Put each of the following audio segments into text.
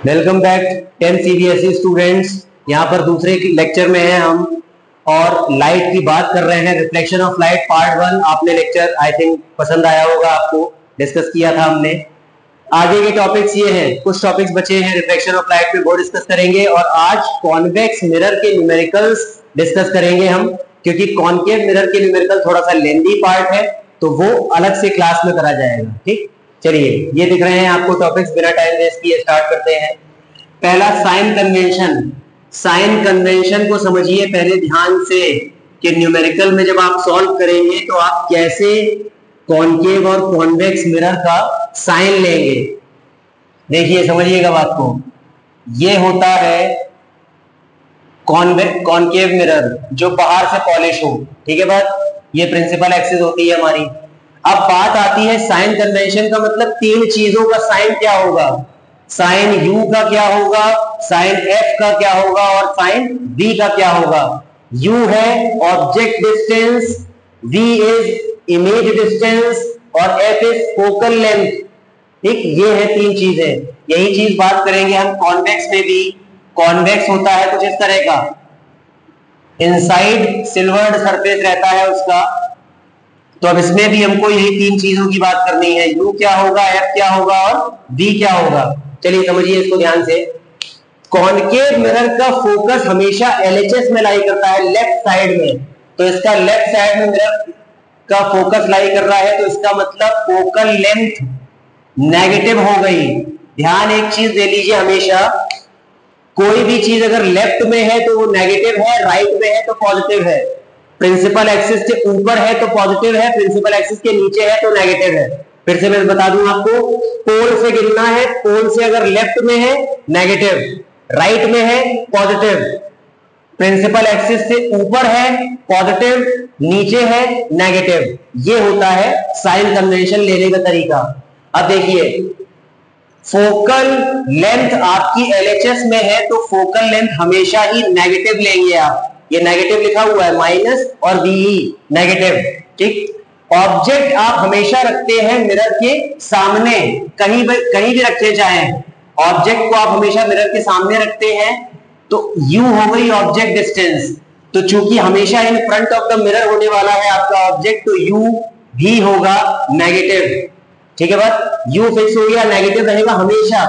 Welcome back 10 CBSE students. यहाँ पर दूसरे लेक्चर में हैं हम और लाइट की बात कर रहे हैं। रिफ्लेक्शन ऑफ लाइट पार्ट 1 आपने लेक्चर आई थिंक पसंद आया होगा, आपको डिस्कस किया था हमने। आगे के टॉपिक्स ये हैं, कुछ टॉपिक्स बचे हैं रिफ्लेक्शन ऑफ लाइट में, वो डिस्कस करेंगे। और आज कॉन्वेक्स मिरर के न्यूमेरिकल्स डिस्कस करेंगे हम, क्योंकि कॉनकेव मिरर के न्यूमेरिकल थोड़ा सा लेंथी पार्ट है, तो वो अलग से क्लास में करा जाएगा। ठीक, चलिए ये दिख रहे हैं आपको टॉपिक्स, बिना टाइम वेस्ट किए स्टार्ट करते हैं। पहला साइन कन्वेंशन। साइन कन्वेंशन को समझिए पहले ध्यान से कि न्यूमेरिकल में जब आप सॉल्व करेंगे तो आप कैसे कॉनकेव और कॉन्वेक्स मिरर का साइन लेंगे। देखिए समझिएगा बात को। ये होता है कॉनकेव मिरर जो बाहर से पॉलिश हो, ठीक है बात। ये प्रिंसिपल एक्सिस होती है हमारी। अब बात आती है साइन कन्वेंशन का मतलब तीन चीजों का साइन क्या होगा। साइन u का क्या होगा, साइन f का क्या होगा और साइन v का क्या होगा। u है object distance, v is image distance और f इज फोकल लेंथ। ठीक, ये है तीन चीजें। यही चीज बात करेंगे हम कॉन्वेक्स में भी। कॉन्वेक्स होता है कुछ इस तरह का, इनसाइड सिल्वर्ड सरफेस रहता है उसका। तो अब इसमें भी हमको यही तीन चीजों की बात करनी है, u क्या होगा, f क्या होगा और v क्या होगा। चलिए समझिए इसको ध्यान से। कॉनकेव मिरर का फोकस हमेशा LHS में लाई करता है, लेफ्ट साइड में। तो इसका लेफ्ट साइड में मिरर का फोकस लाई कर रहा है, तो इसका मतलब फोकल लेंथ नेगेटिव हो गई। ध्यान एक चीज दे लीजिए हमेशा, कोई भी चीज अगर लेफ्ट में है तो वो नेगेटिव है, राइट में है तो पॉजिटिव है। प्रिंसिपल एक्सिस के ऊपर है तो पॉजिटिव है, प्रिंसिपल एक्सिस के नीचे है तो नेगेटिव है। फिर से मैं बता दूं आपको, पोल से गिनना है। पोल से अगर लेफ्ट में है नेगेटिव, राइट में है पॉजिटिव, प्रिंसिपल एक्सिस से ऊपर है पॉजिटिव, नीचे है नेगेटिव। ये होता है साइन कन्वेंशन लेने का तरीका। अब देखिए, फोकल लेंथ आपकी LHS में है तो फोकल लेंथ हमेशा ही नेगेटिव लेंगे आप। ये नेगेटिव लिखा हुआ है, माइनस और VE नेगेटिव। ठीक, ऑब्जेक्ट आप हमेशा रखते हैं मिरर के सामने, कहीं भी रखते चाहें, ऑब्जेक्ट को आप हमेशा मिरर के सामने रखते हैं। तो U हो गई ऑब्जेक्ट डिस्टेंस। तो चूंकि हमेशा in front of the mirror होने वाला है आपका ऑब्जेक्ट, तो U भी होगा नेगेटिव। ठीक है बात, U फिक्स हो गया, नेगेटिव रहेगा हमेशा।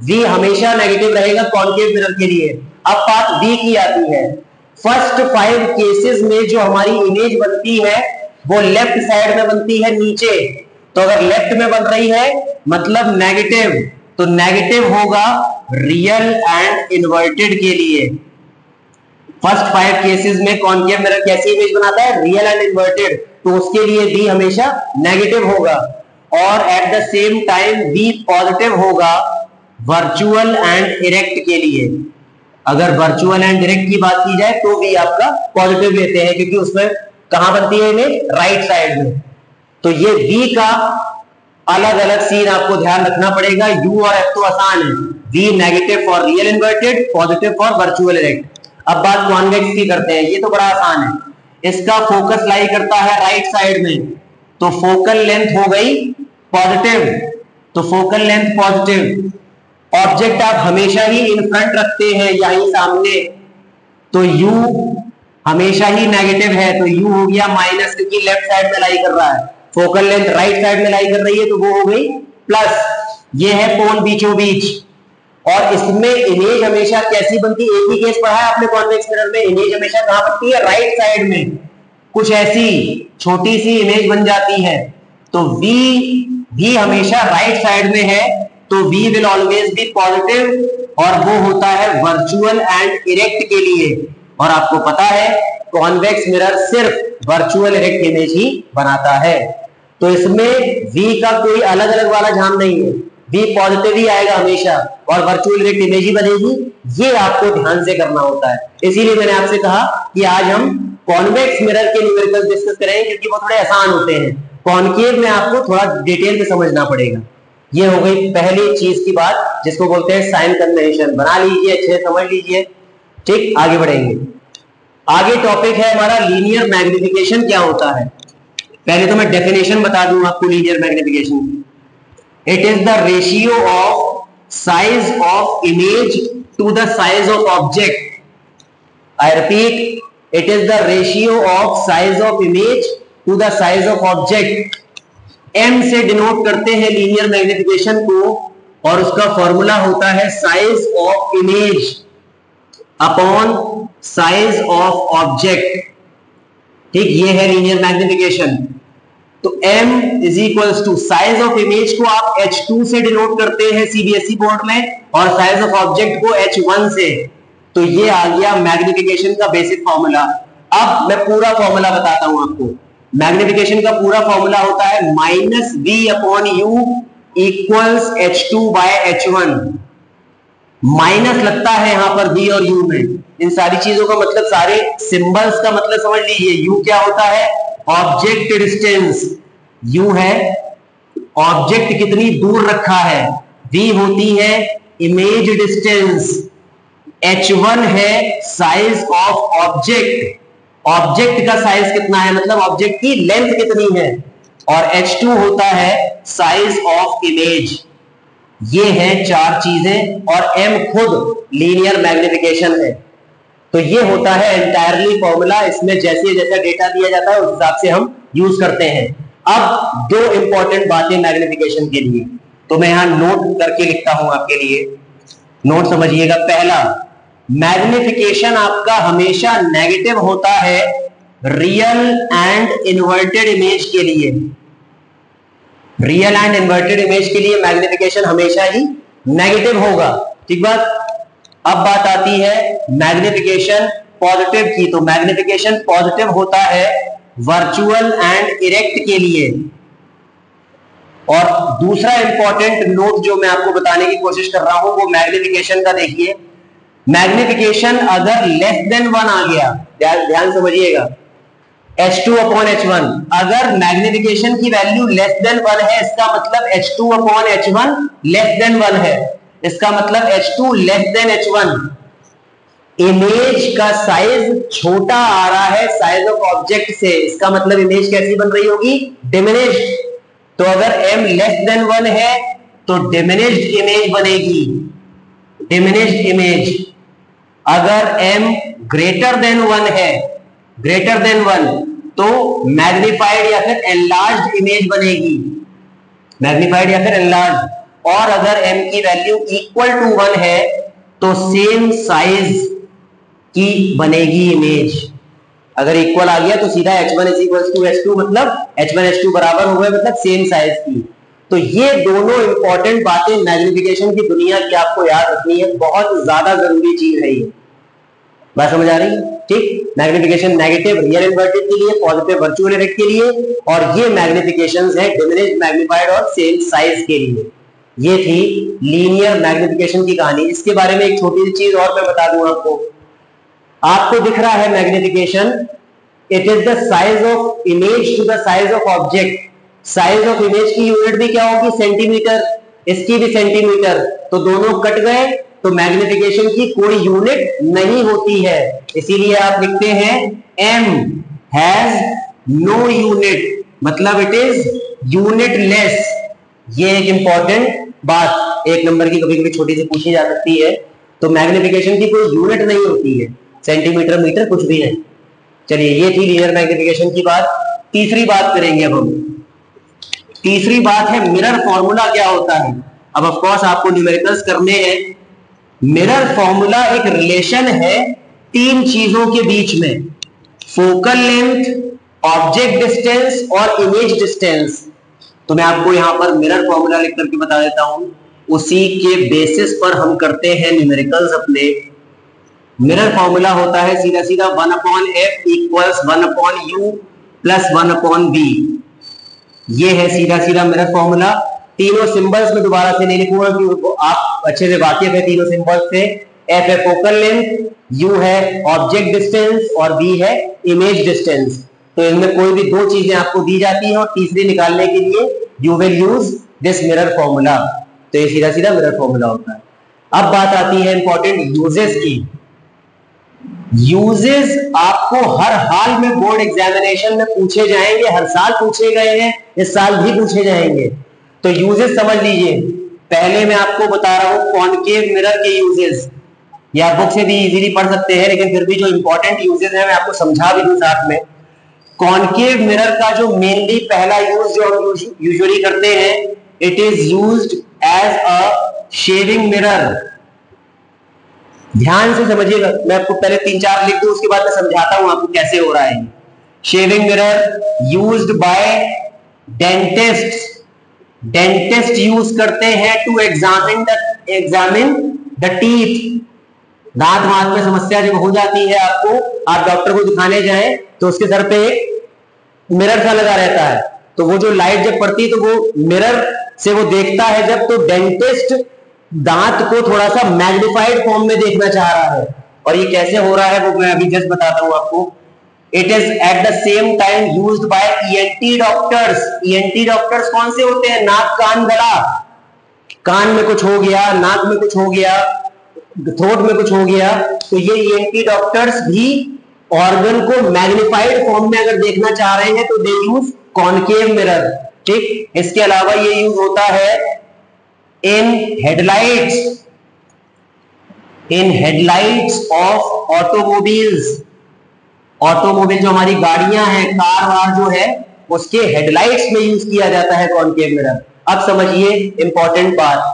V हमेशा नेगेटिव रहेगा कॉनकेव मिरर के लिए। अब बात V की आती है। फर्स्ट 5 केसेस में जो हमारी इमेज बनती है वो लेफ्ट साइड में बनती है, नीचे। तो अगर लेफ्ट में बन रही है मतलब नेगेटिव, तो नेगेटिव होगा रियल एंड इन्वर्टेड के लिए। फर्स्ट 5 केसेस में कॉनकेव मिरर कैसी इमेज बनाता है, रियल एंड इन्वर्टेड, तो उसके लिए V हमेशा नेगेटिव होगा। और at the same time V positive होगा वर्चुअल एंड इरेक्ट के लिए। अगर वर्चुअल एंड डायरेक्ट की बात की जाए तो भी आपका पॉजिटिव लेते हैं, क्योंकि उसमें कहां बनती है इमेज, राइट साइड में। तो ये V का अलग अलग सीन आपको ध्यान रखना पड़ेगा। U और F तो आसान है, V negative for real inverted, positive for virtual direct. अब बात कॉन्वेक्स की करते हैं, ये तो बड़ा आसान है। इसका फोकस लाई करता है राइट साइड में, तो फोकल लेंथ हो गई पॉजिटिव, तो फोकल लेंथ पॉजिटिव। ऑब्जेक्ट आप हमेशा ही इन फ्रंट रखते हैं यहीं सामने, तो U हमेशा ही नेगेटिव है, तो U हो गया माइनस, क्योंकि लेफ्ट साइड में लाई कर रहा है। फोकल लेंथ राइट साइड में लाई कर रही है, तो वो हो गई प्लस। ये है पोल बीचों बीच। और इसमें इमेज हमेशा कैसी बनती है, एक ही केस पढ़ा है आपने कॉन्वेक्स मिरर में, इमेज हमेशा कहां बनती है, राइट साइड में। कुछ ऐसी छोटी सी इमेज बन जाती है, तो V भी हमेशा राइट साइड में है, तो V will always be positive, और वो होता है वर्चुअल एंड इरेक्ट के लिए। और आपको पता है कॉन्वेक्स मिरर सिर्फ वर्चुअल इरेक्ट इमेज ही बनाता है, तो इसमें V का कोई अलग अलग वाला झाम नहीं है। V पॉजिटिव ही आएगा हमेशा और वर्चुअल इरेक्ट इमेज ही बनेगी। ये आपको ध्यान से करना होता है। इसीलिए मैंने आपसे कहा कि आज हम कॉन्वेक्स मिरर के न्यूमेरिकल डिस्कस करेंगे, क्योंकि वो थोड़े आसान होते हैं। कॉनकेव में आपको थोड़ा डिटेल में समझना पड़ेगा। ये हो गई पहली चीज की बात, जिसको बोलते हैं साइन कन्वेंशन। बना लीजिए, अच्छे से समझ लीजिए। ठीक, आगे बढ़ेंगे। आगे टॉपिक है हमारा लीनियर मैग्निफिकेशन क्या होता है। पहले तो मैं डेफिनेशन बता दूं आपको लीनियर मैग्निफिकेशन की। It is the ratio of size of image to the size of object. I repeat, it is the ratio of size of image to the size of object. m से denote करते हैं linear magnification को और उसका formula होता है size of image upon size of object. ठीक, ये है लीनियर मैग्निफिकेशन. तो m is equals to size of image को आप h2 से डिनोट करते हैं सीबीएसई बोर्ड में और साइज ऑफ ऑब्जेक्ट को h1 से. तो ये आ गया मैग्निफिकेशन का बेसिक फॉर्मूला. अब मैं पूरा फॉर्मूला बताता हूं आपको. मैग्निफिकेशन का पूरा फॉर्मूला होता है minus v upon u equals h2 by h1. Minus लगता है यहां पर v और u में. इन सारी चीजों का मतलब, सारे सिंबल्स का मतलब समझ लीजिए. u क्या होता है? Object distance. u है ऑब्जेक्ट कितनी दूर रखा है. v होती है इमेज डिस्टेंस. h1 है साइज ऑफ ऑब्जेक्ट. ऑब्जेक्ट का साइज कितना है, मतलब ऑब्जेक्ट की लेंथ कितनी है. और h2 होता है साइज ऑफ इमेज. ये है चार चीजें और m खुद लीनियर मैग्निफिकेशन है. तो ये होता है एंटायरली फॉर्मूला. इसमें जैसे जैसा डेटा दिया जाता है उस हिसाब से हम यूज करते हैं. अब दो इंपॉर्टेंट बातें मैग्निफिकेशन के लिए, तो मैं यहां नोट करके लिखता हूं आपके लिए. नोट समझिएगा. पहला, मैग्निफिकेशन आपका हमेशा नेगेटिव होता है रियल एंड इन्वर्टेड इमेज के लिए. रियल एंड इन्वर्टेड इमेज के लिए मैग्निफिकेशन हमेशा ही नेगेटिव होगा. ठीक बात. अब बात आती है मैग्निफिकेशन पॉजिटिव की. तो मैग्निफिकेशन पॉजिटिव होता है वर्चुअल एंड इरेक्ट के लिए. और दूसरा इंपॉर्टेंट नोट जो मैं आपको बताने की कोशिश कर रहा हूं वो मैग्निफिकेशन का देखिए. मैग्निफिकेशन अगर लेस देन 1 आ गया, ध्यान समझिएगा, h2 अपॉन h1, अगर मैग्निफिकेशन की वैल्यू लेस देन 1 है इसका मतलब h2 upon h1 less than 1 है. इसका मतलब h2 less than h1. Image का साइज छोटा आ रहा है साइज ऑफ ऑब्जेक्ट से. इसका मतलब इमेज कैसी बन रही होगी? डिमिनिश्ड. तो अगर m लेस देन 1 है तो डिमिनिश्ड इमेज बनेगी. Diminished image. अगर m ग्रेटर देन 1 है, ग्रेटर देन 1, तो मैग्निफाइड या फिर एनलार्ज्ड इमेज बनेगी. मैग्निफाइड या फिर एनलार्ज्ड. और अगर m की वैल्यू इक्वल टू 1 है तो सेम साइज की बनेगी इमेज. अगर इक्वल आ गया तो सीधा h1 is equal to h2, मतलब h1 h2 बराबर हो गए, मतलब सेम साइज की. तो ये दोनों इंपॉर्टेंट बातें मैग्निफिकेशन की दुनिया की आपको याद रखनी है. बहुत ज्यादा जरूरी चीज है ये. बात समझ आ रही है? ठीक. मैग्निफिकेशन नेगेटिव रियल इन्वर्टेड के लिए, पॉजिटिव वर्चुअल इरेक्ट के लिए, और ये मैग्निफिकेशंस है डिमिनिश्ड, मैग्निफाइड और सेम साइज के लिए. ये थी लीनियर मैग्निफिकेशन की कहानी. इसके बारे में एक छोटी सी चीज और मैं बता दूं आपको. आपको दिख रहा है magnification, it is the size of image to the size of object. Size of image की यूनिट भी क्या होगी? सेंटीमीटर. इसकी भी सेंटीमीटर. तो दोनों कट गए तो मैग्निफिकेशन की कोई यूनिट नहीं होती है. इसीलिए आप लिखते हैं m हैज नो यूनिट, मतलब इट इज यूनिटलेस. ये एक इंपॉर्टेंट बात 1 नंबर की कभी कभी छोटी सी पूछी जा सकती है. तो मैग्निफिकेशन की कोई यूनिट नहीं होती है, सेंटीमीटर मीटर कुछ भी नहीं. चलिए, ये थी लीनियर मैग्निफिकेशन की बात. तीसरी बात करेंगे अब हम. तीसरी बात है मिरर फॉर्मूला क्या होता है. अब ऑफ कोर्स आपको न्यूमेरिकल्स करने हैं. मिरर फॉर्मूला एक रिलेशन है तीन चीजों के बीच में: फोकल लेंथ, ऑब्जेक्ट डिस्टेंस और इमेज डिस्टेंस. तो मैं आपको यहां पर मिरर फॉर्मूला लिख करके बता देता हूं. उसी के बेसिस पर हम करते हैं न्यूमेरिकल्स अपने. मिरर फॉर्मूला होता है सीधा सीधा 1/f equals 1/u plus 1/v. ये है सीधा सीधा मिरर फॉर्मूला. तीनों सिंबल्स में दोबारा से नहीं लिखूंगा क्योंकि आप अच्छे से वाकिफ है तीनों सिंबल्स से. f है फोकल लेंथ, u है ऑब्जेक्ट डिस्टेंस और v है इमेज डिस्टेंस. तो इनमें कोई भी दो चीजें आपको दी जाती हैं और तीसरी निकालने के लिए you will use this mirror formula. तो ये सीधा सीधा मिरर फॉर्मूला होता है. अब बात आती है इंपॉर्टेंट यूजेस की. यूजेस आपको हर हाल में बोर्ड एग्जामिनेशन में पूछे जाएंगे. हर साल पूछे गए हैं, इस साल भी पूछे जाएंगे. तो यूजेस समझ लीजिए. पहले मैं आपको बता रहा हूं कॉनकेव मिरर के यूजेस, या बुक से भी इजीली पढ़ सकते हैं, लेकिन फिर भी जो इंपॉर्टेंट यूजेस है मैं आपको समझा भी दूं साथ में। कॉनकेव मिरर का जो मेनली पहला यूज जो हम यूजुअली करते हैं, it is used as a shaving mirror. ध्यान से समझिएगा, मैं आपको पहले 3-4 लिख दूं, उसके बाद मैं समझाता हूं आपको कैसे हो रहा है। Shaving mirror used by dentist, dentist use करते हैं टू एग्जामिन द टीथ। दांत वांत में समस्या जब हो जाती है आपको, आप डॉक्टर को दिखाने जाएं तो उसके सर पे मिरर सा लगा रहता है, तो वो जो लाइट जब पड़ती है तो वो मिरर से वो देखता है जब, तो डेंटिस्ट दांत को थोड़ा सा मैग्निफाइड फॉर्म में देखना चाह रहा है। और ये कैसे हो रहा है वो मैं अभी जस्ट बताता हूं आपको। It is at the same time used by ENT doctors. ENT doctors कौन से होते हैं? नाक कान गला, कान में कुछ हो गया, नाक में कुछ हो गया, थ्रोट में कुछ हो गया, तो ये ईएनटी डॉक्टर्स भी ऑर्गन को मैग्निफाइड फॉर्म में अगर देखना चाह रहे हैं तो दे यूज कॉनकेव मिरर। ठीक, इसके अलावा ये यूज होता है in headlights, in headlights of automobiles. Automobile जो हमारी गाड़ियां हैं, कार वार जो है, उसके हेडलाइट्स में यूज किया जाता है कॉनकेव मिरर। अब समझिए इंपॉर्टेंट बात,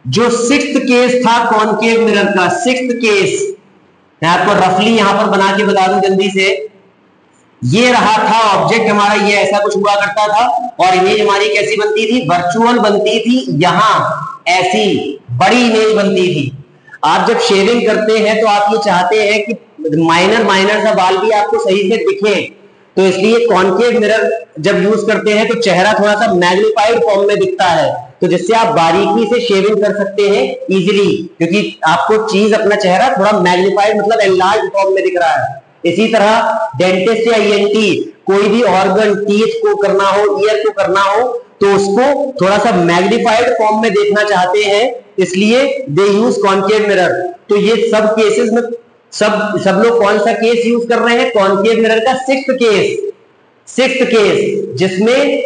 जो 6th केस था कॉनकेव मिरर का, 6th केस मैं आपको रफली यहां पर बना के बता दूं जल्दी से। ये रहा था ऑब्जेक्ट हमारा, ये ऐसा कुछ हुआ करता था, और इमेज हमारी कैसी बनती थी? वर्चुअल बनती थी। यहां ऐसी बड़ी इमेज बनती थी। आप जब शेविंग करते हैं तो आप ये चाहते हैं कि माइनर सा बाल भी आपको सही से दिखे, तो इसलिए कॉनकेव मिरर जब यूज करते हैं तो चेहरा थोड़ा सा मैग्निफाइड फॉर्म में दिखता है, तो जिससे आप बारीकी से शेविंग कर सकते हैं इजीली, क्योंकि आपको चीज अपना चेहरा थोड़ा मैग्निफाइड मतलब एनलार्ज फॉर्म में दिख रहा है। इसी तरह डेंटिस्ट या ईएनटी कोई भी ऑर्गन, टीथ को करना हो, ईयर को करना हो, तो उसको थोड़ा सा मैग्निफाइड फॉर्म में देखना चाहते हैं, इसलिए दे यूज कॉनकेव मिरर। तो ये सब केसेस में सब लोग कौन सा केस यूज कर रहे हैं? कॉनकेव मिरर का 6th केस, 6th केस, जिसमें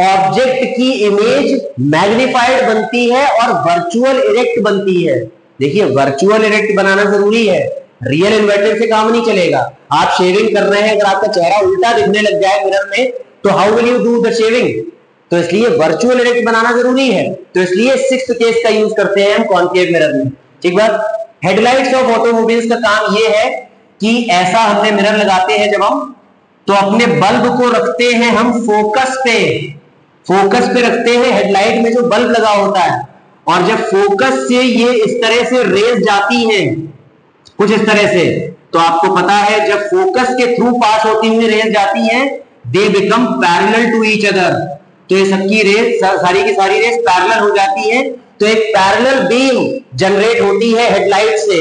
ऑब्जेक्ट की इमेज मैग्निफाइड बनती है और वर्चुअल इरेक्ट बनती है। देखिए, वर्चुअल इरेक्ट बनाना जरूरी है, रियल इन्वर्टेड से काम नहीं चलेगा। आप शेविंग कर रहे हैं, अगर आपका चेहरा उल्टा दिखने लग जाए मिरर में, तो how will you do the shaving? तो इसलिए वर्चुअल इरेक्ट बनाना जरूरी है, तो इसलिए 6th केस का यूज करते हैं हम कॉनकेव मिरर में। ठीक बात। हेडलाइट्स ऑफ ऑटोमोबाइल्स का काम यह है कि ऐसा हमने मिरर लगाते हैं जब हम, तो अपने बल्ब को रखते हैं हम फोकस पे, फोकस पे रखते हैं हेडलाइट में जो बल्ब लगा होता है, और जब फोकस से ये इस तरह से रेज जाती हैं, कुछ इस तरह से, तो आपको पता है जब फोकस के थ्रू पास होती हुई रेज जाती हैं, they become parallel to each other. तो ये सबकी रेज, सारी की सारी रेज पैरेलल हो जाती है, तो एक पैरेलल बीम जनरेट होती है हेडलाइट से,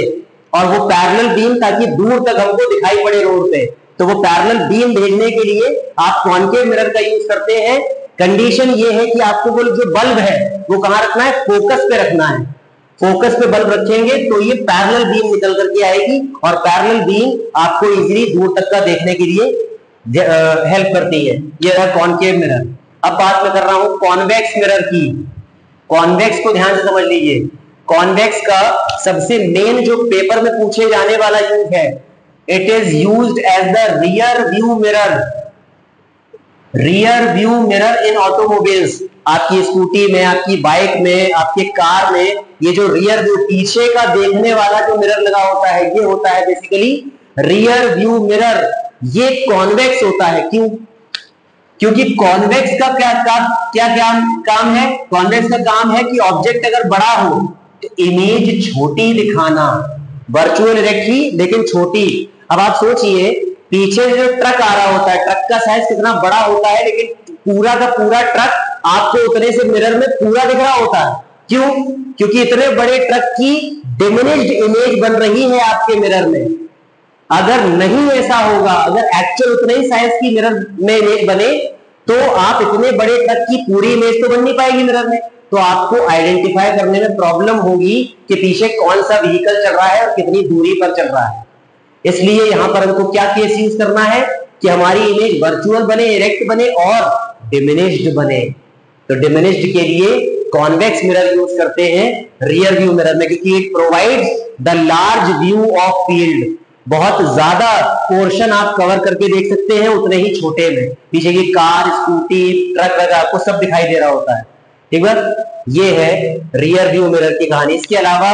और वो पैरेलल बीम ताकि दूर तक हमको दिखाई पड़े रोड पे, तो वो पैरेलल बीम भेजने के लिए आप कॉनकेव मिरर का यूज करते हैं। कंडीशन ये है कि आपको वो जो बल्ब है वो कहां रखना है? फोकस पे रखना है। फोकस पे बल्ब रखेंगे तो ये पैरेलल बीम निकल करके आएगी, और पैरेलल बीम आपको इजीली दूर तक का देखने के लिए हेल्प करती है। ये रहा कॉनकेव मिरर। अब बात मैं कर रहा हूं कॉन्वेक्स मिरर की। कॉन्वेक्स को ध्यान से समझ लीजिए। कॉन्वेक्स का सबसे मेन जो पेपर में पूछे जाने वाला यूज है, it is used as the rear view mirror. Rear view mirror in automobiles, आपकी स्कूटी में, आपकी बाइक में, आपके कार में, ये जो रियर व्यू, पीछे का देखने वाला जो मिरर लगा होता है, ये होता है बेसिकली रियर व्यू मिरर। ये कॉन्वेक्स होता है। क्यों? क्योंकि कॉन्वेक्स का क्या काम है? कॉन्वेक्स का काम है कि ऑब्जेक्ट अगर बड़ा हो तो इमेज छोटी दिखाना, वर्चुअल इरेक्ट ही लेकिन छोटी। अब आप सोचिए, पीछे जो ट्रक आ रहा होता है, ट्रक का साइज कितना बड़ा होता है, लेकिन पूरा का पूरा ट्रक आपको उतने से मिरर में पूरा दिख रहा होता है। क्यों? क्योंकि इतने बड़े ट्रक की डिमिनिश्ड इमेज बन रही है आपके मिरर में। अगर नहीं ऐसा होगा, अगर एक्चुअल उतने ही साइज की मिरर में इमेज बने, तो आप इतने बड़े ट्रक की पूरी इमेज तो बन नहीं पाएगी मिरर में, तो आपको आइडेंटिफाई करने में प्रॉब्लम होगी कि पीछे कौन सा व्हीकल चल रहा है और कितनी दूरी पर चल रहा है। इसलिए यहां पर हमको क्या केस यूज करना है कि हमारी इमेज वर्चुअल बने, इरेक्ट बने और डिमिनिश्ड बने। तो डिमिनिश्ड के लिए कॉन्वेक्स मिरर यूज करते हैं रियर व्यू मिरर में, क्योंकि it provides the large view of field. बहुत ज्यादा पोर्शन आप कवर करके देख सकते हैं उतने ही छोटे में, पीछे की कार, स्कूटी, ट्रक वगैरह आपको सब दिखाई दे रहा होता है। ठीक है, ये है रियर व्यू मिरर की कहानी। इसके अलावा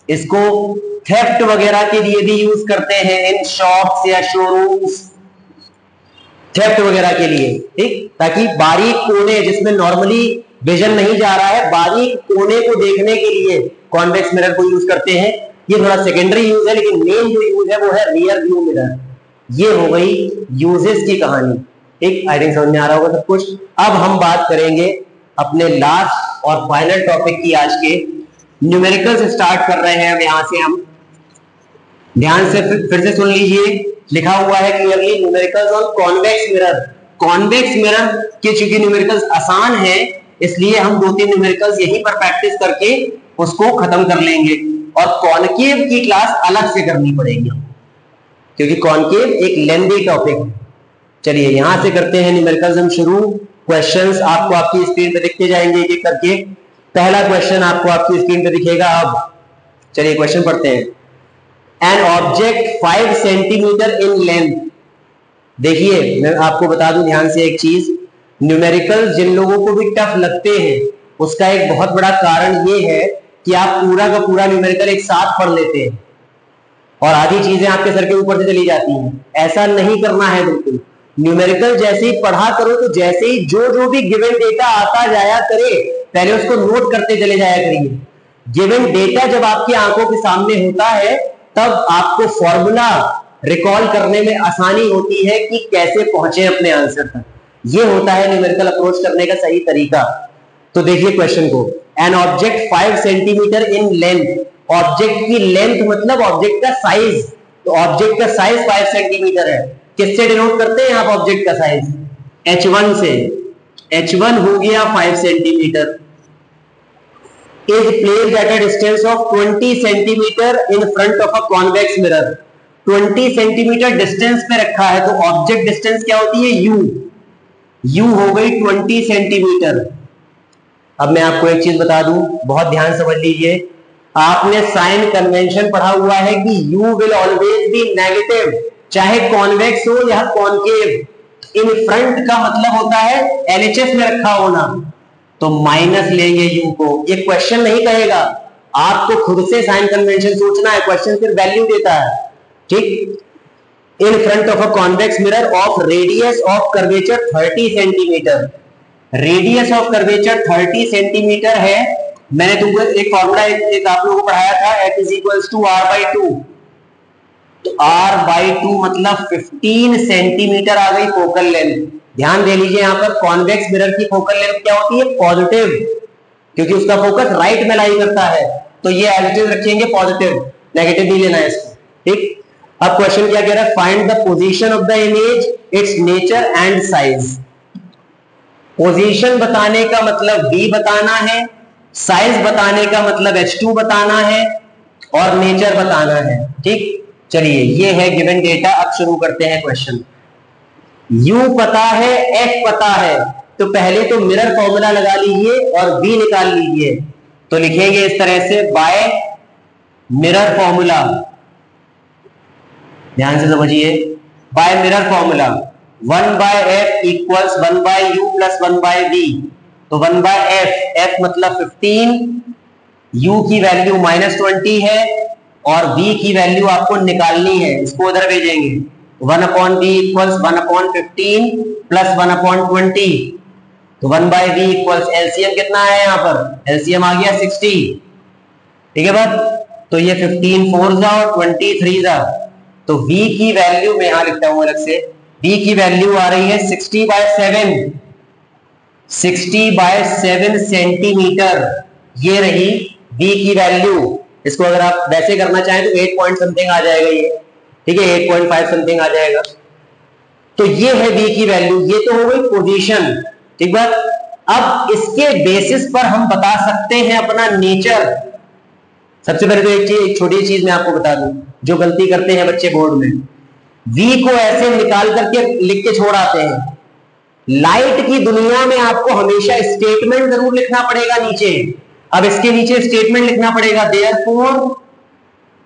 इसको थेफ्ट वगैरह के लिए भी यूज करते हैं इन शॉप्स या शोरूम्स, थेफ्ट वगैरह के लिए, ठीक, ताकि बारीक कोने जिसमें नॉर्मली विजन नहीं जा रहा है, बारीक कोने को देखने के लिए कॉन्वेक्स मिरर को यूज करते हैं। ये थोड़ा सेकेंडरी यूज है, लेकिन मेन जो यूज है वो है रियर व्यू मिरर। ये हो गई यूजेस की कहानी। ठीक, आई थिंक समझ में आ रहा होगा सब कुछ। अब हम बात करेंगे अपने लास्ट और फाइनल टॉपिक की आज के, न्यूमेरिकल से स्टार्ट कर रहे हैं। अब यहां से हम ध्यान से फिर से सुन लीजिए, लिखा हुआ है clearly numericals on convex mirror. Convex mirror के चूंकि न्यूमेरिकल्स आसान है, इसलिए हम 2-3 न्यूमेरिकल्स यहीं पर प्रैक्टिस करके उसको खत्म कर लेंगे, और कॉनकेव की क्लास अलग से करनी पड़ेगी, क्योंकि कॉनकेव एक लेंथी टॉपिक है। चलिए यहां से करते हैं न्यूमेरिकल्स हम शुरू। क्वेश्चंस आपको आपकी स्क्रीन पे दिखते जाएंगे एक एक करके। पहला क्वेश्चन आपको आपकी स्क्रीन पे दिखेगा। अब चलिए क्वेश्चन पढ़ते हैं। An object 5 centimetre in length. देखिए मैं आपको बता दूं ध्यान से एक चीज, न्यूमेरिकल जिन लोगों को भी टफ लगते हैं उसका एक बहुत बड़ा कारण ये है कि आप पूरा का पूरा न्यूमेरिकल एक साथ पढ़ लेते हैं और आधी चीजें आपके सर के ऊपर से चली जाती हैं। ऐसा नहीं करना है बिल्कुल। न्यूमेरिकल जैसे ही पढ़ा करो तो जैसे ही जो भी गिवन डेटा आता जाया करे, पहले उसको नोट करते चले जाया करिए। गिवन डेटा जब आपकी आंखों के सामने होता है तब आपको फॉर्मूला रिकॉल करने में आसानी होती है कि कैसे पहुंचे अपने आंसर तक। ये होता है न्यूमेरिकल अप्रोच करने का सही तरीका। तो देखिए क्वेश्चन को, an object 5 centimetre in length. Object की लेंथ मतलब ऑब्जेक्ट का साइज, तो ऑब्जेक्ट का साइज 5 सेंटीमीटर है। किससे डिनोट करते हैं आप ऑब्जेक्ट का साइज? h1 से। h1 हो गया 5 centimetre. is placed at a distance of 20 centimetre in front of a convex mirror। 20 centimetre distance पे रखा है, तो ऑब्जेक्ट डिस्टेंस क्या होती है? u। u हो गई 20 सेंटीमीटर। अब मैं आपको एक चीज बता दूं, बहुत ध्यान समझ लीजिए। आपने साइन कन्वेंशन पढ़ा हुआ है कि u will always be negative, चाहे कॉन्वेक्स हो या कॉनकेव। इन फ्रंट का मतलब होता है LHS में रखा होना, तो माइनस लेंगे u को। ये क्वेश्चन नहीं कहेगा, आपको खुद से साइन कन्वेंशन सोचना है, क्वेश्चन सिर्फ वैल्यू देता है। ठीक, in front of a convex mirror of radius of curvature 30 centimetre. Radius of curvature 30 centimetre है। मैंने तुमको एक फॉर्मूला एक आप लोगों को पढ़ाया था, F is equals to R/2। तो R/2 मतलब 15 सेंटीमीटर आ गई फोकल लेंथ। ध्यान दे लीजिए यहाँ पर कॉन्वेक्स मिरर की फोकल लेंथ क्या होती है? पॉजिटिव, क्योंकि उसका फोकस राइट में लाई करता है, तो ये एज इट इज रखेंगे पॉजिटिव, नेगेटिव नहीं लेना है इसको। ठीक, अब क्वेश्चन क्या कह रहा है? Find the position of the image, it's nature and size. Position बताने का मतलब b बताना है, साइज बताने का मतलब h2 बताना है, और नेचर बताना है। ठीक, चलिए ये है गिवन डेटा। अब शुरू करते हैं क्वेश्चन। u पता है, f पता है, तो पहले तो मिरर फॉर्मूला लगा लीजिए और b निकाल लीजिए। तो लिखेंगे इस तरह से, बाय मिरर फॉर्मूला। ध्यान से समझिए, by mirror formula 1/f equals 1/u plus 1/v। तो 1/f, f मतलब 15, u की वैल्यू -20 है, और v की वैल्यू आपको निकालनी है, इसको उधर भेजेंगे। 1/v equals 1/15 plus 1/20। तो 1/v इक्वल्स एलसीएम कितना है यहाँ पर? एलसीएम आ गया 60। ठीक है बात? तो ये 15 4 जा और 20 3 जा। तो v की वैल्यू मैं यहां लिखता हूं अलग से, v की वैल्यू आ रही है 60/7। 60/7 सेंटीमीटर, ये रही v की वैल्यू। इसको अगर आप वैसे करना चाहें तो 8 पॉइंट समथिंग आ जाएगा ये। ठीक है, 8.5 समथिंग आ जाएगा। तो ये है v की वैल्यू। ये तो हो गई पोजीशन। ठीक बात? अब इसके बेसिस पर हम बता सकते हैं अपना नेचर। सबसे पहले तो एक छोटी चीज मैं आपको बता दूं, जो गलती करते हैं बच्चे बोर्ड में, v को ऐसे निकाल करके लिख के छोड़ आते हैं। लाइट की दुनिया में आपको हमेशा स्टेटमेंट जरूर लिखना पड़ेगा नीचे। अब इसके नीचे स्टेटमेंट लिखना पड़ेगा, therefore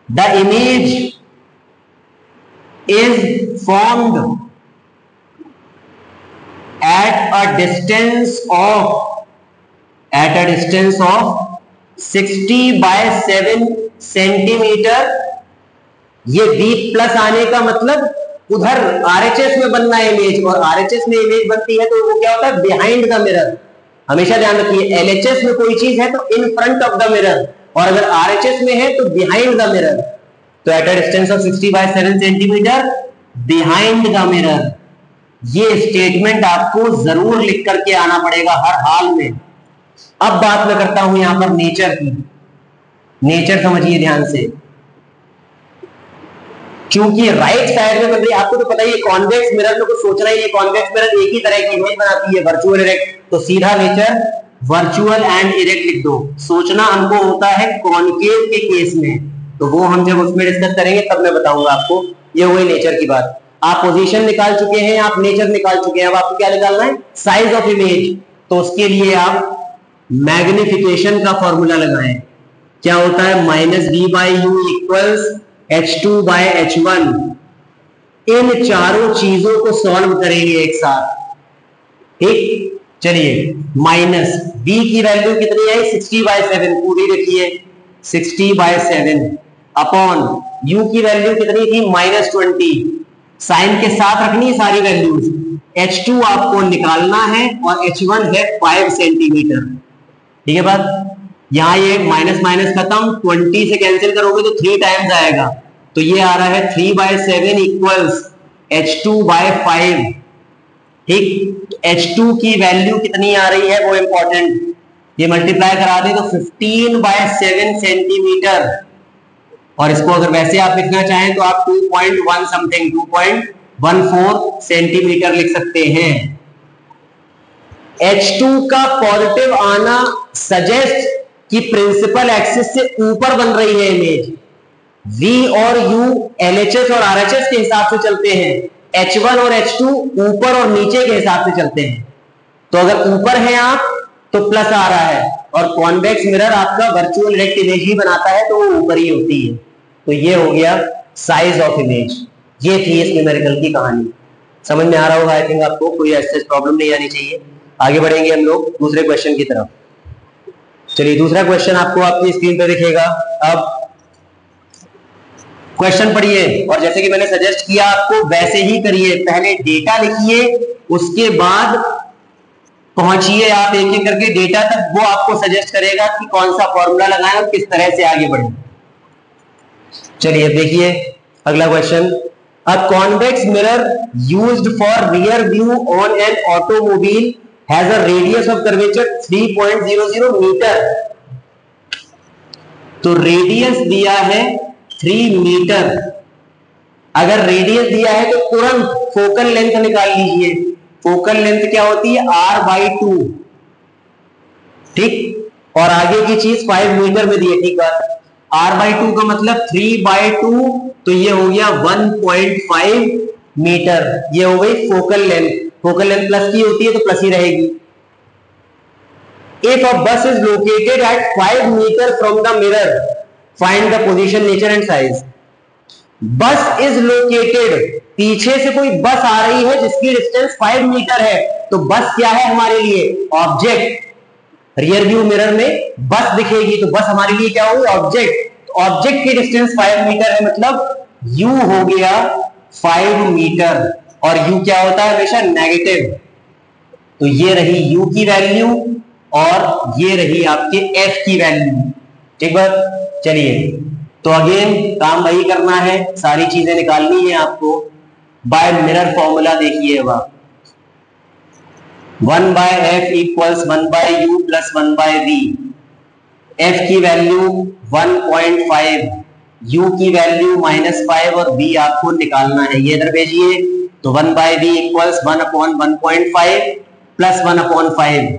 the image is formed at a distance of 60 by 7 centimetre. ये V प्लस आने का मतलब उधर RHS में बनना है इमेज, और RHS में इमेज बनती है तो वो क्या होता है, बिहाइंड द मिरर। हमेशा ध्यान रखिए, LHS में कोई चीज है तो in front of the mirror, और अगर RHS में है तो बिहाइंड द मिरर। तो eight a distance of 60 by 7 centimetre behind the mirror, ये स्टेटमेंट आपको जरूर लिख करके आना पड़ेगा हर हाल में। अब बात मैं करता हूं यहां पर नेचर की। नेचर समझिए ध्यान से, क्योंकि राइट साइड में बन रही, आपको तो पता ही है कॉन्वेक्स मिरर में कुछ सोचना ही है, कॉन्वेक्स मिरर एक ही तरह की इमेज बनाती है, वर्चुअल इरेक्ट, तो सीधा नेचर वर्चुअल एंड इरेक्ट लिख दो। सोचना हमको होता है कॉन्केव के केस में, तो वो हम जब उसमें डिस्कस करेंगे तब मैं बताऊंगा आपको। ये हुई नेचर की बात। आप पोजीशन निकाल चुके हैं, आप नेचर निकाल चुके हैं, अब आपको क्या निकालना है, साइज ऑफ इमेज। तो उसके लिए आप मैग्निफिकेशन का फॉर्मूला लगाएं। क्या होता है, -v/u equals h2 by h1। इन चारों चीजों को सॉल्व करेंगे एक साथ, ठीक। चलिए, माइनस v की वैल्यू कितनी है, 60 by 7, पूरी रखिए 60 by 7, अपॉन u की वैल्यू कितनी थी, -20, साइन के साथ रखनी है सारी वैल्यूज। h2 आपको निकालना है और h1 है 5 सेंटीमीटर, ठीक है बात। यहां ये माइनस माइनस खत्म, 20 से कैंसिल करोगे तो 3 टाइम्स आएगा, तो ये आ रहा है 3/7 इक्वल्स h2/5, ठीक। h2 की वैल्यू कितनी आ रही है वो इंपॉर्टेंट, ये मल्टीप्लाई करा दे तो 15/7 सेंटीमीटर, और इसको अगर वैसे आप लिखना चाहें तो आप 2.1 समथिंग 2.14 सेंटीमीटर लिख सकते हैं। H2 का पॉजिटिव आना सजेस्ट कि प्रिंसिपल एक्सिस से ऊपर बन रही है इमेज। V और U LHS और RHS के हिसाब से चलते हैं, H1 और H2 ऊपर और नीचे के हिसाब से चलते हैं। तो अगर ऊपर है आप तो प्लस आ रहा है, और कॉन्वेक्स मिरर आपका वर्चुअल इरेक्ट इमेज ही बनाता है तो वो ऊपर ही होती है। तो ये हो गया साइज ऑफ इमेज, ये थी इस न्यूमेरिकल की कहानी। समझ में आ रहा होगा आई थिंक आपको, कोई ऐसी प्रॉब्लम नहीं आनी चाहिए। आगे बढ़ेंगे हम लोग दूसरे क्वेश्चन की तरफ। चलिए, दूसरा क्वेश्चन आपको आपकी स्क्रीन पर दिखेगा। अब क्वेश्चन पढ़िए, और जैसे कि मैंने सजेस्ट किया आपको वैसे ही करिए, पहले डेटा लिखिए, उसके बाद पहुंचिए आप एक एक करके डेटा तक, वो आपको सजेस्ट करेगा कि कौन सा फॉर्मूला लगाएं और किस तरह से आगे बढ़ें। चलिए देखिए अगला question, a convex mirror used for rear view on an automobile has a radius of curvature 3.00 metre. तो रेडियस दिया है 3 मीटर। अगर रेडियस दिया है तो तुरंत फोकल लेंथ निकाल लीजिए। फोकल लेंथ क्या होती है, r/2, ठीक। और आगे की चीज 5 मीटर में दी है, ठीक है। r/2 का मतलब 3/2, तो ये हो गया 1.5 मीटर। ये हो गई focal length. Focal length plus की होती है तो प्लस ही रहेगी। If a bus is located at 5 meter from the mirror, find the position, nature and size. बस इज लोकेटेड, पीछे से कोई बस आ रही है जिसकी डिस्टेंस 5 मीटर है, तो बस क्या है हमारे लिए, ऑब्जेक्ट। रियर व्यू मिरर में बस दिखेगी तो बस हमारे लिए क्या होगी, ऑब्जेक्ट। तो ऑब्जेक्ट की डिस्टेंस 5 मीटर है, मतलब यू हो गया 5 मीटर, और यू क्या होता है हमेशा, नेगेटिव। तो ये रही यू की वैल्यू और ये रही आपके एफ की वैल्यू, ठीक बात। चलिए, तो अगेन काम वही करना है, सारी चीजें निकालनी है आपको बाय मिरर फॉर्मूला। देखिए अब 1/f equals 1/u plus 1/v। f की वैल्यू 1.5, u की वैल्यू -5 और v आपको निकालना है। ये इधर भेजिए, तो 1/v इक्वल्स 1/1.5 प्लस 1/5।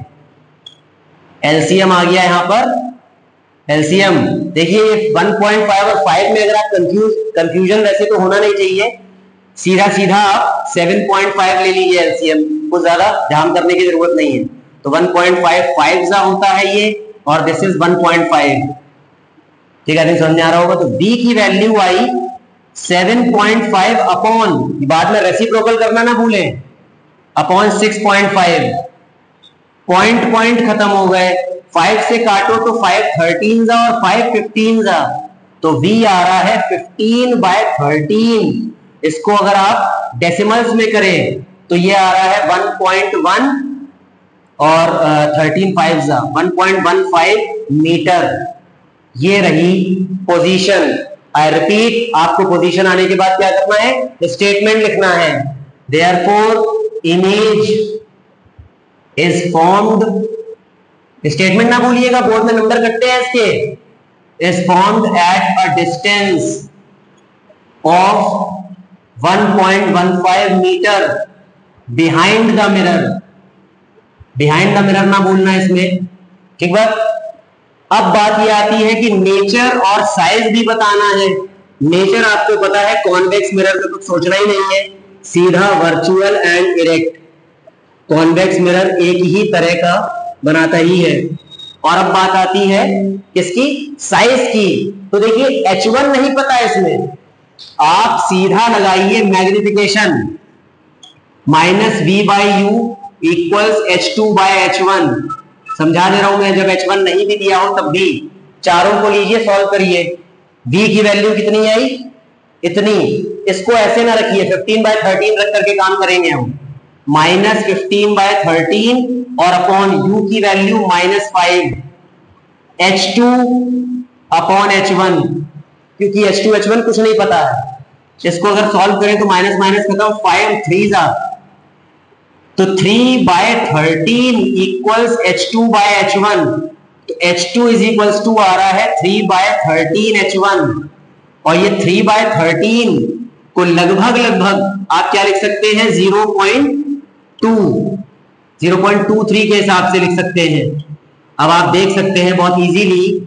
एलसीएम आ गया यहां पर। एलसीएम देखिए 1.5 और 5 में अगर आप कंफ्यूजन वैसे तो होना नहीं चाहिए, सीधा सीधा आप 7.5 ले लीजिए एलसीएम, कुछ ज्यादा ध्यान करने की जरूरत नहीं है। तो 1.55 होता है ये, और दिस इज 1.5। ठीक है, समझ में आ रहा होगा। तो b की वैल्यू आई 7.5 अपॉन, बाद में रेसिप्रोकल करना ना भूलें, अपॉन 6.5। पॉइंट पॉइंट खत्म हो गए, 5 से काटो तो 5 13 और 5 15, तो v आ रहा है 15/13। इसको अगर आप डेसिमल्स में करें तो ये आ रहा है 1.1 और 13 5 1.15 मीटर। ये रही पोजीशन। आई रिपीट, आपको पोजीशन आने के बाद क्या करना है, स्टेटमेंट लिखना है। Therefore image is formed, statement ना भूलिएगा, बोर्ड में नंबर कटते हैं इसके। Is formed at a distance of 1.15 metre behind the mirror. Behind the mirror ना भूलना इसमें, ठीक बात। अब बात ये आती है कि नेचर और साइज भी बताना है। नेचर आपको पता है, कॉन्वेक्स मिरर में कुछ सोचना ही नहीं है, सीधा virtual and erect. Convex mirror एक ही तरह का बनाता ही है। और अब बात आती है किसकी, साइज की। तो देखिए H1 नहीं पता इसमें, आप सीधा लगाइए मैग्निफिकेशन, -v/u इक्वल्स H2/H1। समझा दे रहा हूं मैं, जब H1 नहीं भी दिया हो तब भी। चारों को लीजिए, सॉल्व करिए। v की वैल्यू कितनी आई, इतनी। इसको ऐसे ना रखिए, 15/13 रख करके काम करेंगे हम। -15/13 और अपॉन u की वैल्यू -5, H2 अपॉन H1, क्योंकि H2 H1 कुछ नहीं पता है। इसको अगर सॉल्व करें तो माइनस माइनस खत्म, 5 3 तो 3/13 इक्वल्स H2/H1। तो H2 इज इक्वल्स टू आ रहा है 3/13 H1, और ये 3/13 को लगभग आप क्या लिख सकते हैं, 0.23 के हिसाब से लिख सकते हैं। अब आप देख सकते हैं बहुत इजीली,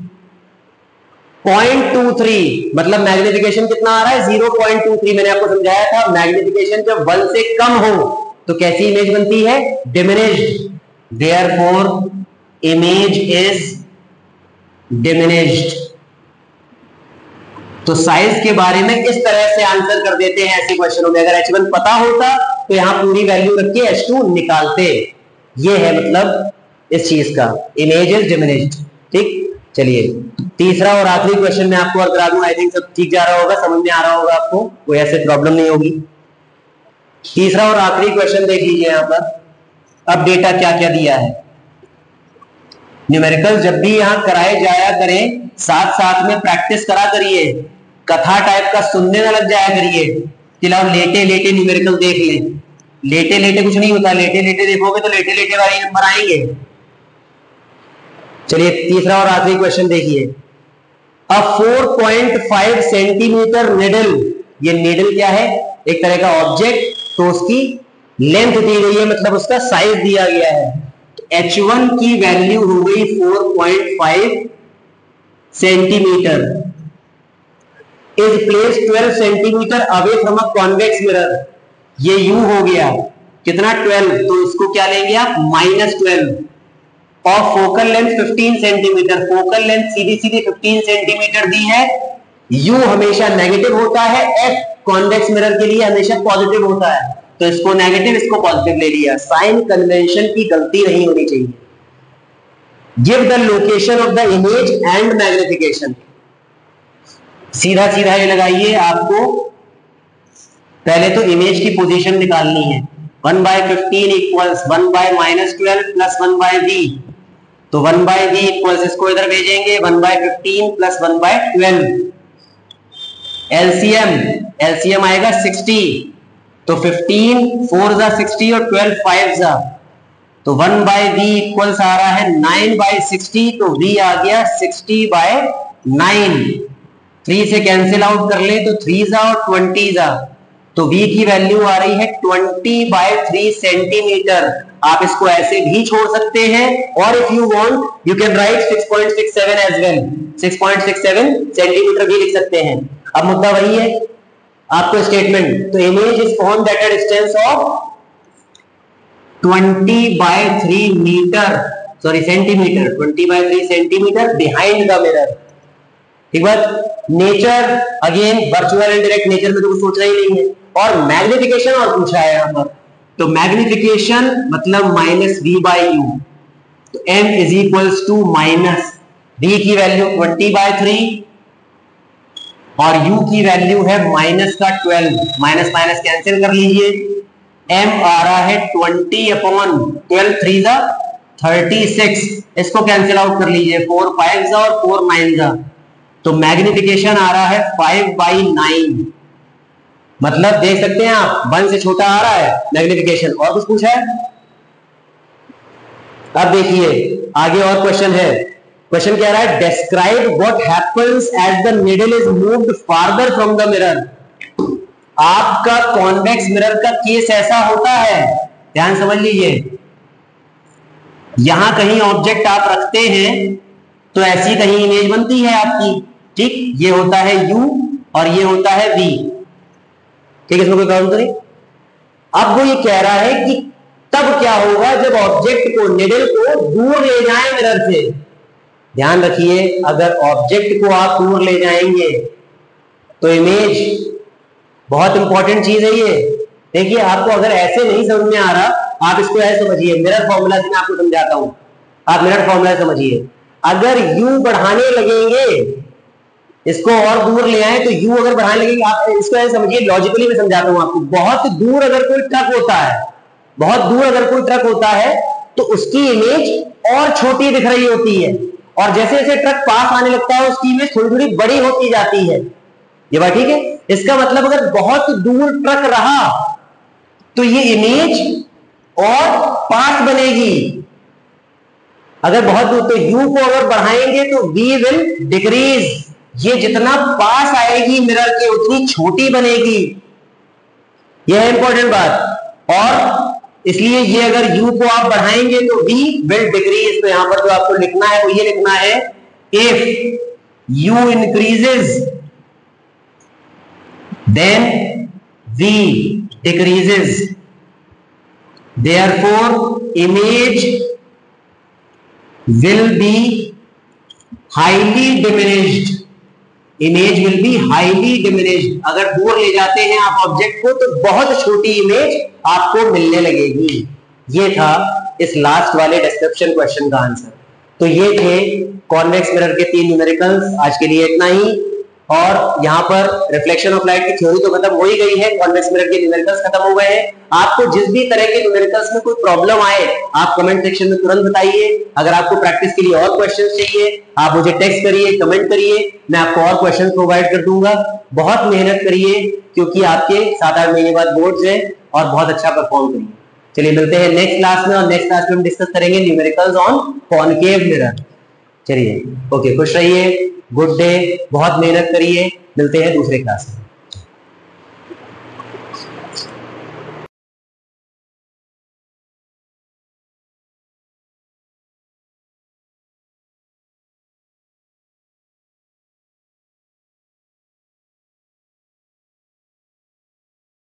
0.23 मतलब मैग्निफिकेशन कितना आ रहा है, 0.23। मैंने आपको समझाया था, मैग्निफिकेशन जब 1 से कम हो तो कैसी इमेज बनती है, diminished. Therefore image is diminished. तो साइज के बारे में इस तरह से आंसर कर देते हैं ऐसे क्वेश्चनों में। अगर H1 पता होता तो यहां पूरी वैल्यू रख के H2 निकालते। ये है मतलब इस चीज का, इमेज इज डिमिनिश्ड। ठीक, चलिए तीसरा और आखिरी क्वेश्चन में आपको और करा दूं। आई थिंक सब ठीक जा रहा होगा, समझ में आ रहा होगा आपको, कोई ऐसे प्रॉब्लम नहीं होगी। तीसरा और आखिरी क्वेश्चन देख लीजिए यहां पर। अब डेटा क्या क्या दिया है। न्यूमेरिकल जब भी यहां कराए जाया करें, साथ साथ में प्रैक्टिस करा करिए। कथा टाइप का सुनने ना लग जाया करिए कि लाओ लेटे लेटे न्यूमेरिकल देख लें। लेटे लेटे कुछ नहीं होता, लेटे लेटे देखोगे तो लेटे लेटे वाले नंबर आएंगे। चलिए तीसरा और आखिरी क्वेश्चन देखिए। अ 4.5 सेंटीमीटर निडल, ये निडल क्या है, एक तरह का ऑब्जेक्ट, तो उसकी लेंथ दी गई है, मतलब उसका साइज दिया गया है। तो H1 की वैल्यू हो गई 4.5 centimetre, is place 12 centimetre away from a convex mirror. ये U हो गया कितना, 12, तो इसको क्या लेंगे आप, -12। और focal length 15 centimetre, focal length सीधी सीधी 15 सेंटीमीटर दी है। U हमेशा नेगेटिव होता है, F कॉन्वेक्स मिरर के लिए हमेशा पॉजिटिव होता है, तो इसको नेगेटिव इसको पॉजिटिव ले लिया। साइन कन्वेंशन की गलती नहीं होनी चाहिए। Give the location of the image and magnification. सीधा सीधा ये लगाइए, आपको पहले तो इमेज की पोजीशन निकालनी है। 1/15 इक्वल्स 1/-12 प्लस 1/v, तो 1/v इक्वल्स, इसको इधर भेजेंगे, 1/15 प्लस 1/12। एलसीएम आएगा 60, तो 15 4 जा 60 और 12 5 जा, तो 1/v इक्वल्स आ रहा है 9/60, तो v आ गया 60/9। 3 से कैंसिल आउट कर ले तो 3 जा और 20 जा, तो v की वैल्यू आ रही है 20/3 सेंटीमीटर। आप इसको ऐसे भी छोड़ सकते हैं, और if you want you can write 6.67 as well, 6.67 centimetre भी लिख सकते हैं। अब मुद्दा वही है, आपको स्टेटमेंट, तो image is found at a distance of 20/3 metre, sorry centimetre, 20/3 centimetre behind the mirror. ठीक बात। Nature again virtual and direct, nature में तो कुछ सोचना ही नहीं है। और मैग्निफिकेशन और पूछा है यहां पर, तो मैग्निफिकेशन मतलब -v/u, तो m is equals to minus v की वैल्यू 20/3 और u की वैल्यू है माइनस का 12, माइनस माइनस कैंसिल कर लीजिए, m आ रहा है 20/12, 3 जा 36, इसको कैंसिल आउट कर लीजिए, 4 5 जा और 4 9 जा, तो मैग्निफिकेशन आ रहा है 5/9, मतलब देख सकते हैं आप 1 से छोटा आ रहा है मैग्निफिकेशन। और कुछ पूछा है? अब देखिए आगे और क्वेश्चन है। क्वेश्चन कह रहा है describe what happens as the needle is moved farther from the mirror. आपका कॉन्वेक्स मिरर का केस ऐसा होता है, ध्यान समझ लीजिए, यहां कहीं ऑब्जेक्ट आप रखते हैं तो ऐसी कहीं इमेज बनती है आपकी, ठीक, ये होता है u और ये होता है v, ठीक है, इसमें कोई प्रॉब्लम तो नहीं। अब वो ये कह रहा है कि तब क्या होगा जब ऑब्जेक्ट को, निडल को दूर ले जाएं मिरर से। ध्यान रखिए, अगर ऑब्जेक्ट को आप दूर ले जाएंगे तो इमेज, बहुत इंपॉर्टेंट चीज है ये। देखिए आपको अगर ऐसे नहीं समझ में आ रहा, आप इसको ऐसे समझिए, मिरर फॉर्मूला से मैं आपको समझाता हूं, आप मिरर फॉर्मूला समझिए। अगर u बढ़ाने लगेंगे, इसको और दूर ले आए तो u अगर बढ़ाने लगेंगे, आप इसको ऐसे समझिए, लॉजिकली मैं समझाता हूं आपको। बहुत दूर अगर कोई ट्रक होता है, बहुत दूर अगर कोई ट्रक होता है तो उसकी इमेज और छोटी दिख रही होती है, और जैसे जैसे ट्रक पास आने लगता है उसकी इमेज थोड़ी थोड़ी बड़ी होती जाती है। ये बात ठीक है? इसका मतलब अगर बहुत दूर ट्रक रहा तो ये इमेज और पास बनेगी। अगर बहुत दूर, तो u को अगर बढ़ाएंगे तो v विल डिक्रीज, ये जितना पास आएगी मिरर के उतनी छोटी बनेगी। यह है इंपॉर्टेंट बात। और इसलिए ये अगर u को आप बढ़ाएंगे तो v विल डिक्रीज। तो यहां पर जो आपको लिखना है वो ये लिखना है, if u increases then v decreases, therefore image will be highly diminished, image will be highly diminished। अगर दूर ले जाते हैं आप ऑब्जेक्ट को तो बहुत छोटी इमेज आपको मिलने लगेगी। ये था इस लास्ट वाले डिस्क्रिप्शन क्वेश्चन का आंसर। तो ये थे कॉन्वेक्स मिरर के 3 न्यूमेरिकल्स। आज के लिए इतना ही। और यहाँ पर रिफ्लेक्शन ऑफ लाइट की थ्योरी तो खत्म हो ही गई है, कॉन्वेक्स मिरर के न्यूमेरिकल्स खत्म हो गए हैं। आपको जिस भी तरह के न्यूमेरिकल्स में कोई प्रॉब्लम आए आप कमेंट सेक्शन में तुरंत बताइए। अगर आपको प्रैक्टिस के लिए और क्वेश्चंस चाहिए आप मुझे टेक्स्ट करिए, कमेंट करिए, मैं आपको और क्वेश्चंस प्रोवाइड कर दूंगा। बहुत मेहनत करिए क्योंकि आपके 7-8 महीने बाद बोर्ड्स हैं, और बहुत अच्छा परफॉर्म करिए। चलिए मिलते हैं नेक्स्ट क्लास में, और नेक्स्ट क्लास में हम डिस्कस करेंगे न्यूमेरिकल्स ऑन कॉनकेव मिरर। चलिए ओके, खुश रहिए, गुड डे, बहुत मेहनत करिए, मिलते हैं दूसरे क्लास में।